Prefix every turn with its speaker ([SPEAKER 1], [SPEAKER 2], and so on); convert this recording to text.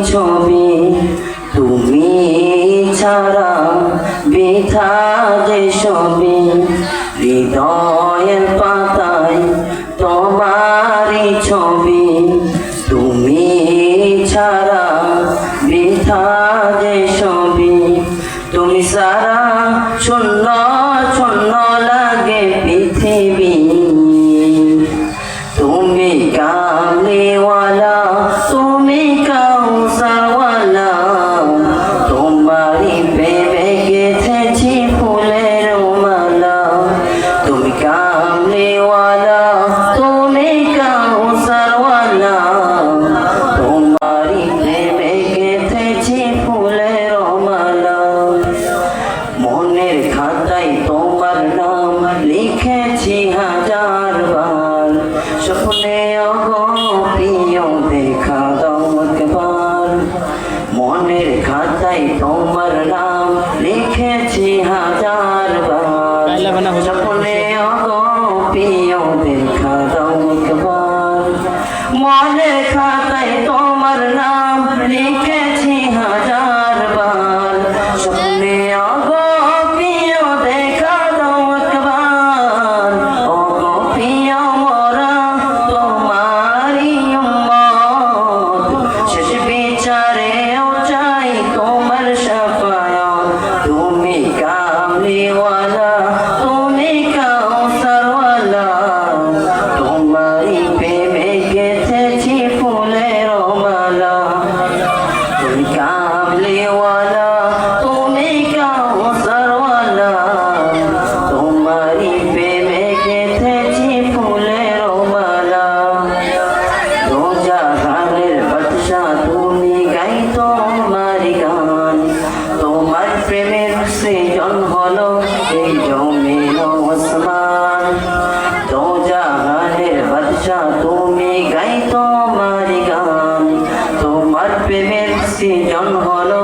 [SPEAKER 1] ছবি তুমি ছাড়া বৃথা যে ছবি হৃদয়ের পাতায় তোমারই ছবি তুমি ছাড়া বৃথা যে ছবি তুমি সারা শূন্য শূন্য লাগে পৃথিবী তুমি কামলিওয়ালা তুমি কাউসারওয়ালা তোমারই প্রেমে গেঁথেছি ফুলের মালা তুমি কামলিওয়ালা তুমি কাউসারওয়ালা তোমারই প্রেমে গেঁথেছি ফুলের মালা মনের খাতায় তোমার নাম লিখেছি হাজার বার স্বপ্নে গো প্রিয় দেখা দাও একবার মনের খাতায় তোমার নাম লিখেছি হাজার বার স্বপ্নে গো প্রিয় দেখা দাও একবার মনের খাতায় তোমার নাম লিখেছি হাজার বার স্বপ্নে গো প্রিয় দেখা দাও একবার ও গো প্রিয় মোরা তোমারই উম্মত শেষ বিচারেও চাই তোমার শাফায়াত তুমি কামলিওয়ালা তুমি কাউসারওয়ালা তোমারই প্রেমে গেঁথেছি ফুলের মালা তুমি কামলিওয়ালা তুমি কাউসারওয়ালা তোমারই প্রেমে গেঁথেছি ফুলের মালা দো জাহানের বাদশা তুমি গাই তোমার গান তোমার প্রেমের সৃজন হলো এই জমিন আসমান দো জাহানের বাদশা তুমি গাই তোমার গান তোমার প্রেমের সৃজন হলো